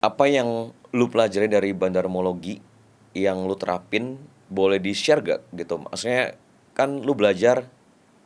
Apa yang lu pelajari dari bandarmologi yang lu terapin boleh di-share gak gitu? Maksudnya kan lu belajar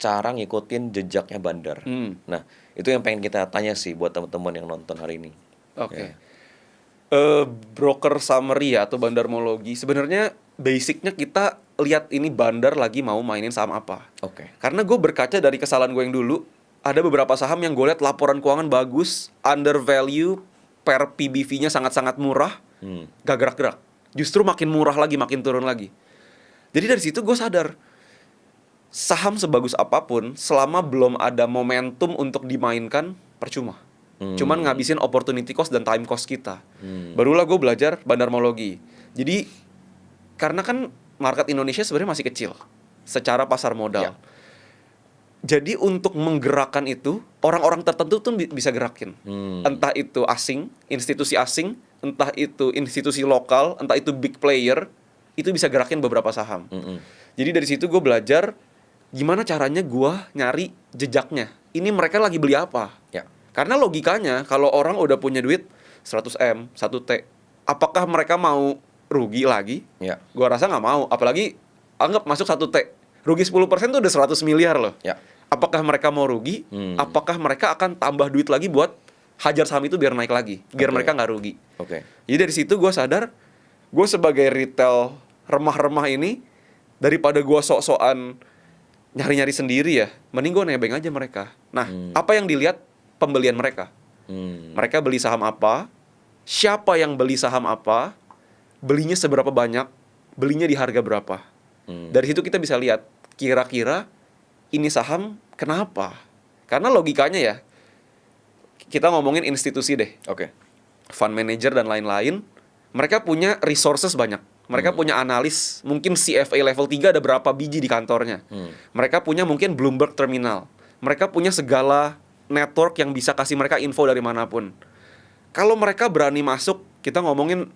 cara ngikutin jejaknya bandar. Nah, itu yang pengen kita tanya sih buat teman-teman yang nonton hari ini. Oke. Ya. Broker summary ya, atau bandarmologi. Sebenarnya basicnya kita lihat ini bandar lagi mau mainin saham apa. Oke. Karena gue berkaca dari kesalahan gue yang dulu, ada beberapa saham yang gue lihat laporan keuangan bagus, under value, per PBV-nya sangat-sangat murah, gak gerak-gerak. Justru makin murah lagi, makin turun lagi. Jadi dari situ gue sadar, saham sebagus apapun, selama belum ada momentum untuk dimainkan, percuma. Cuman ngabisin opportunity cost dan time cost kita. Barulah gue belajar bandarmologi. Jadi, karena kan market Indonesia sebenarnya masih kecil secara pasar modal. Ya. Jadi untuk menggerakkan itu, orang-orang tertentu tuh bisa gerakin. Entah itu asing, institusi asing, entah itu institusi lokal, entah itu big player, itu bisa gerakin beberapa saham. Jadi dari situ gue belajar gimana caranya gue nyari jejaknya. Ini mereka lagi beli apa? Ya. Karena logikanya kalau orang udah punya duit 100M, 1T, apakah mereka mau rugi lagi? Ya. Gua rasa nggak mau. Apalagi anggap masuk 1T, rugi 10% tuh udah 100 miliar loh. Ya. Apakah mereka mau rugi? Apakah mereka akan tambah duit lagi buat hajar saham itu biar naik lagi, biar Oke. mereka nggak rugi? Oke. Jadi dari situ gue sadar, gue sebagai retail remah-remah ini, daripada gue sok-sokan nyari-nyari sendiri ya, mending gue nebeng aja mereka. Nah, apa yang dilihat pembelian mereka? Mereka beli saham apa? Siapa yang beli saham apa? Belinya seberapa banyak? Belinya di harga berapa? Dari situ kita bisa lihat, kira-kira ini saham kenapa? Karena logikanya ya, kita ngomongin institusi deh, Oke. fund manager dan lain-lain, mereka punya resources banyak. Mereka punya analis, mungkin CFA level 3 ada berapa biji di kantornya. Mereka punya mungkin Bloomberg Terminal. Mereka punya segala network yang bisa kasih mereka info dari manapun. Kalau mereka berani masuk, kita ngomongin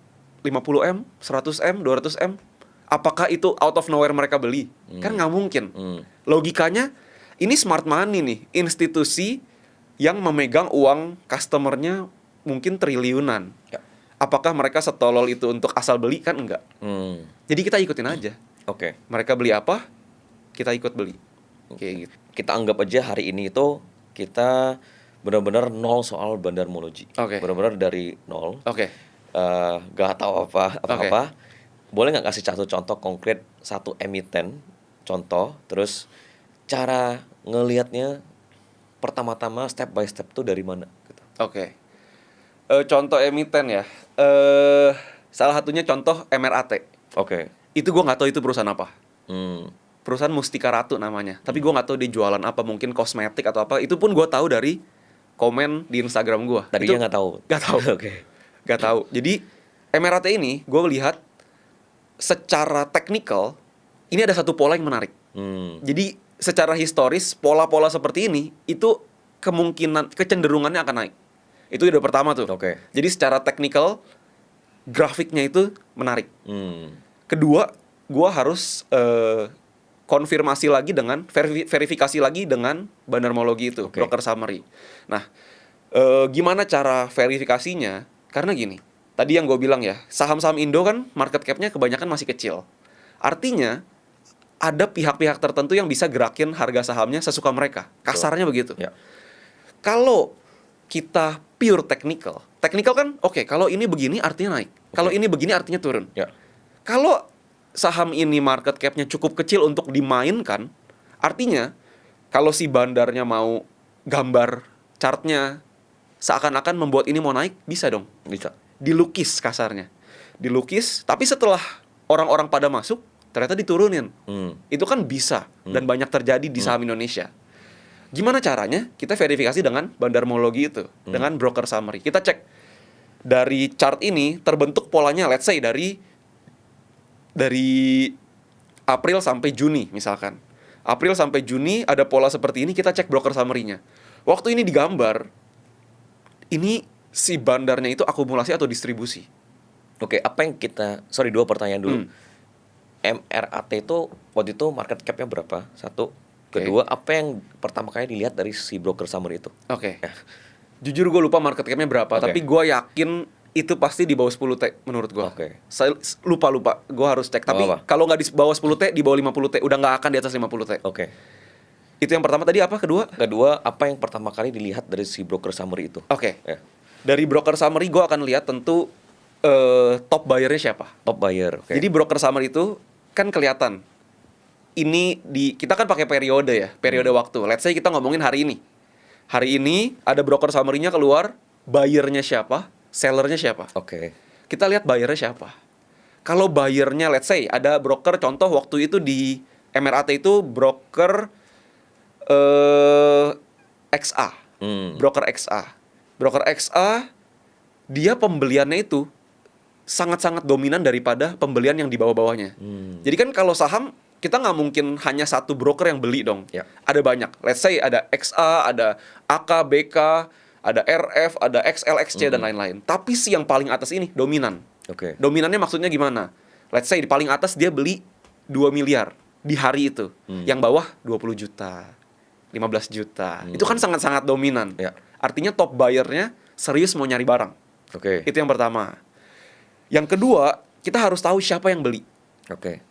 50M, 100M, 200M, apakah itu out of nowhere mereka beli? Kan nggak mungkin. Logikanya, ini smart money nih, institusi yang memegang uang customernya mungkin triliunan. Ya. Apakah mereka setolol itu untuk asal beli? Kan enggak. Jadi kita ikutin aja. Oke. Mereka beli apa, kita ikut beli. Kayak gitu. Kita anggap aja hari ini itu kita benar-benar nol soal bandarmologi. Oke. Benar-benar dari nol. Oke. Gak tahu apa-apa. Boleh nggak kasih satu contoh konkret, satu emiten contoh, terus cara ngelihatnya pertama-tama step by step tuh dari mana gitu. Oke. Contoh emiten ya. Salah satunya contoh MRAT. Oke. Itu gue nggak tahu itu perusahaan apa. Hmm. Perusahaan Mustika Ratu namanya. Tapi gue nggak tahu dia jualan apa, mungkin kosmetik atau apa. Itu pun gue tahu dari komen di Instagram gue. Tadinya nggak tahu. Nggak tahu. Oke. Nggak tahu. Jadi MRAT ini gue lihat secara teknikal ini ada satu pola yang menarik. Jadi secara historis pola-pola seperti ini itu kemungkinan kecenderungannya akan naik. Itu ide pertama tuh. Oke. Jadi secara teknikal grafiknya itu menarik. Kedua, gua harus konfirmasi lagi dengan verifikasi lagi dengan bandarmologi itu, Oke. broker summary. Nah, gimana cara verifikasinya? Karena gini, tadi yang gue bilang ya, saham-saham Indo kan market cap-nya kebanyakan masih kecil. Artinya ada pihak-pihak tertentu yang bisa gerakin harga sahamnya sesuka mereka. Kasarnya begitu. Ya. Kalau kita pure technical kan oke, kalau ini begini artinya naik. Kalau ini begini artinya turun. Ya. Kalau saham ini market cap-nya cukup kecil untuk dimainkan, artinya kalau si bandarnya mau gambar chartnya seakan-akan membuat ini mau naik, bisa dong. Bisa. Dilukis kasarnya. Dilukis, tapi setelah orang-orang pada masuk, ternyata diturunin. Itu kan bisa dan banyak terjadi di saham Indonesia. Gimana caranya? Kita verifikasi dengan bandarmologi itu, dengan broker summary. Kita cek dari chart ini terbentuk polanya, let's say dari April sampai Juni misalkan. April sampai Juni ada pola seperti ini, kita cek broker summary-nya. Waktu ini digambar, ini si bandarnya itu akumulasi atau distribusi. Oke, apa yang kita... Sorry, 2 pertanyaan dulu. MRAT itu waktu itu market cap-nya berapa? 1. Kedua, apa yang pertama kali dilihat dari si broker summary itu? Oke. Jujur gue lupa market cap-nya berapa, Oke. tapi gue yakin itu pasti di bawah 10T menurut gua. Oke. Saya lupa, gua harus cek. Tapi Apa-apa. kalau nggak di bawah 10T, di bawah 50T, udah nggak akan di atas 50T. Oke. Itu yang pertama. Tadi apa kedua? Kedua, apa yang pertama kali dilihat dari si broker summary itu? Oke. Ya. Dari broker summary gua akan lihat tentu top buyer-nya siapa. Top buyer. Oke. Jadi broker summary itu kan kelihatan. Ini kita kan pakai periode ya, periode waktu. Let's say kita ngomongin hari ini. Hari ini ada broker summary-nya keluar, buyer-nya siapa, seller-nya siapa. Oke. Kita lihat buyer-nya siapa. Kalau buyer-nya let's say ada broker, contoh waktu itu di MRAT itu broker XA. Broker XA. Broker XA dia pembeliannya itu sangat-sangat dominan daripada pembelian yang di bawah-bawahnya. Jadi kan kalau saham kita nggak mungkin hanya satu broker yang beli dong. Ya. Ada banyak. Let's say ada XA, ada AK, BK, ada RF, ada XL, XC dan lain-lain. Tapi si yang paling atas ini dominan. Oke. Dominannya maksudnya gimana? Let's say di paling atas dia beli 2 miliar di hari itu. Yang bawah 20 juta, 15 juta. Itu kan sangat-sangat dominan. Ya. Artinya top buyer-nya serius mau nyari barang. Oke. Itu yang pertama. Yang kedua, kita harus tahu siapa yang beli. Oke.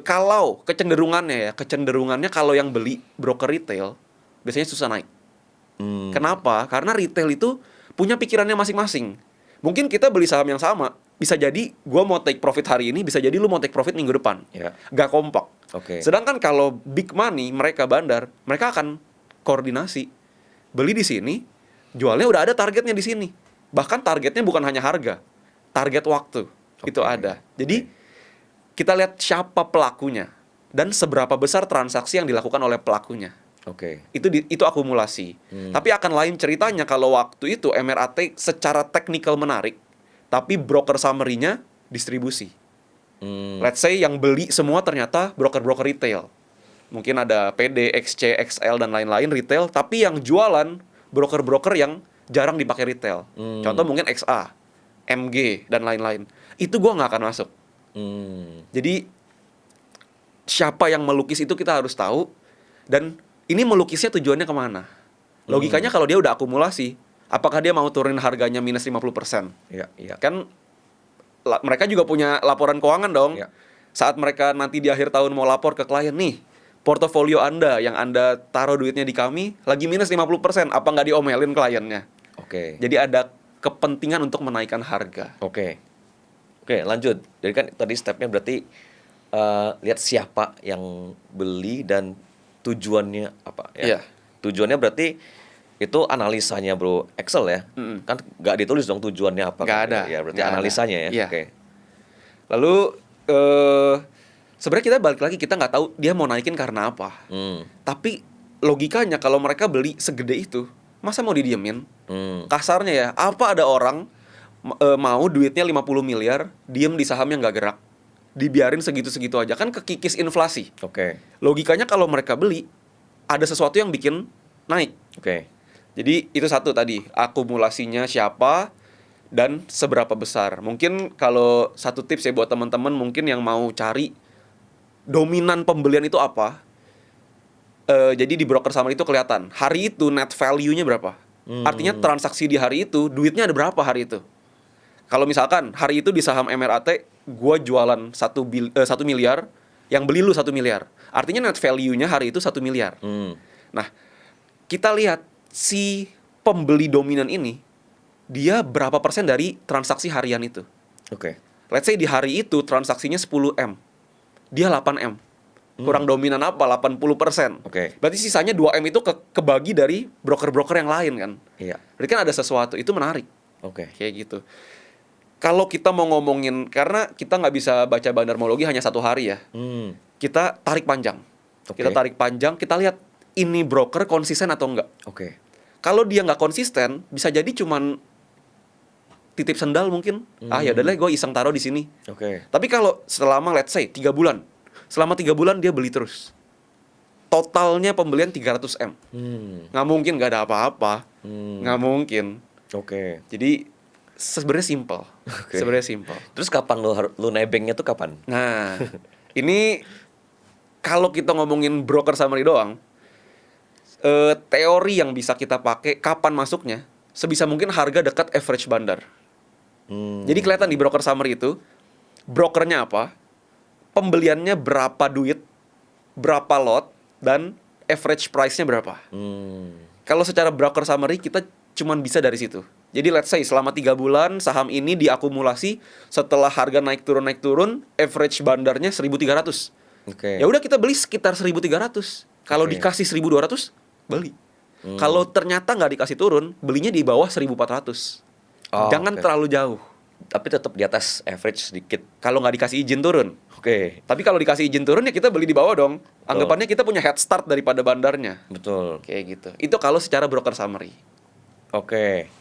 Kalau kecenderungannya kalau yang beli broker retail biasanya susah naik. Kenapa? Karena retail itu punya pikirannya masing-masing. Mungkin kita beli saham yang sama, bisa jadi gue mau take profit hari ini, bisa jadi lu mau take profit minggu depan. Ya. Gak kompak. Oke. Sedangkan kalau big money, mereka bandar, mereka akan koordinasi. Beli di sini, jualnya udah ada targetnya di sini. Bahkan targetnya bukan hanya harga, target waktu. Itu ada. Jadi kita lihat siapa pelakunya dan seberapa besar transaksi yang dilakukan oleh pelakunya. Oke. Itu akumulasi. Tapi akan lain ceritanya kalau waktu itu MRAT secara teknikal menarik, tapi broker summary-nya distribusi. Let's say yang beli semua ternyata broker-broker retail. Mungkin ada PD, XC, XL dan lain-lain retail, tapi yang jualan broker-broker yang jarang dipakai retail. Contoh mungkin XA, MG dan lain-lain. Itu gua nggak akan masuk. Jadi siapa yang melukis itu kita harus tahu. Dan ini melukisnya tujuannya kemana? Logikanya kalau dia udah akumulasi, apakah dia mau turunin harganya minus 50%? Iya, iya. Kan mereka juga punya laporan keuangan dong. Ya. Saat mereka nanti di akhir tahun mau lapor ke klien, nih, portofolio Anda yang Anda taruh duitnya di kami lagi minus 50%, apa nggak diomelin kliennya? Oke. Jadi ada kepentingan untuk menaikkan harga. Oke. Oke, lanjut. Jadi kan tadi stepnya berarti lihat siapa yang beli dan tujuannya apa ya. Iya. Tujuannya berarti itu analisanya bro, Excel ya. Kan nggak ditulis dong tujuannya apa. Nggak kan? ada. Ya berarti Nggak ada. analisanya ya. Iya. Oke. Lalu sebenarnya kita balik lagi, kita nggak tahu dia mau naikin karena apa. Tapi logikanya kalau mereka beli segede itu, masa mau didiemin? Kasarnya ya, apa ada orang mau duitnya 50 miliar diem di saham yang nggak gerak, dibiarin segitu-segitu aja, kan kekikis inflasi. Oke. Logikanya kalau mereka beli, ada sesuatu yang bikin naik. Oke. Jadi itu satu tadi, akumulasinya siapa dan seberapa besar. Mungkin kalau satu tips ya buat teman-teman mungkin yang mau cari dominan pembelian itu apa. Jadi di broker summary itu kelihatan hari itu net value-nya berapa. Artinya transaksi di hari itu duitnya ada berapa hari itu. Kalau misalkan hari itu di saham MRAT gue jualan 1 miliar, yang beli lu 1 miliar. Artinya net value-nya hari itu 1 miliar. Nah, kita lihat si pembeli dominan ini dia berapa persen dari transaksi harian itu. Oke. Let's say di hari itu transaksinya 10M, dia 8M. Kurang dominan apa? 80%. Oke. Berarti sisanya 2M itu kebagi dari broker-broker yang lain kan. Iya. Berarti kan ada sesuatu, itu menarik. Oke. Kayak gitu. Kalau kita mau ngomongin, karena kita nggak bisa baca bandarmologi hanya 1 hari ya. Kita tarik panjang. Oke. Kita tarik panjang, kita lihat ini broker konsisten atau enggak. Oke. Kalau dia nggak konsisten, bisa jadi cuman titip sendal mungkin. Ya udah gue iseng taruh di sini. Oke. Tapi kalau selama let's say 3 bulan. Selama 3 bulan dia beli terus. Totalnya pembelian 300M. Nggak mungkin nggak ada apa-apa. Nggak mungkin. Oke. Jadi sebenarnya simple. Oke. Sebenarnya simple. Terus kapan lu nebengnya tuh kapan? Nah, ini kalau kita ngomongin broker summary doang, teori yang bisa kita pakai kapan masuknya, sebisa mungkin harga dekat average bandar. Jadi kelihatan di broker summary itu brokernya apa, pembeliannya berapa duit, berapa lot, dan average price-nya berapa. Kalau secara broker summary kita cuman bisa dari situ. Jadi let's say selama 3 bulan saham ini diakumulasi, setelah harga naik turun, average bandarnya 1.300. Oke. Ya udah kita beli sekitar 1.300. Kalau Oke. dikasih 1.200, beli. Kalau ternyata nggak dikasih turun, belinya di bawah 1.400. Oh, Jangan oke. terlalu jauh. Tapi tetap di atas average sedikit. Kalau nggak dikasih izin turun. Oke. Tapi kalau dikasih izin turun ya kita beli di bawah dong. Anggapannya kita punya head start daripada bandarnya. Betul. Kayak gitu. Itu kalau secara broker summary. Oke.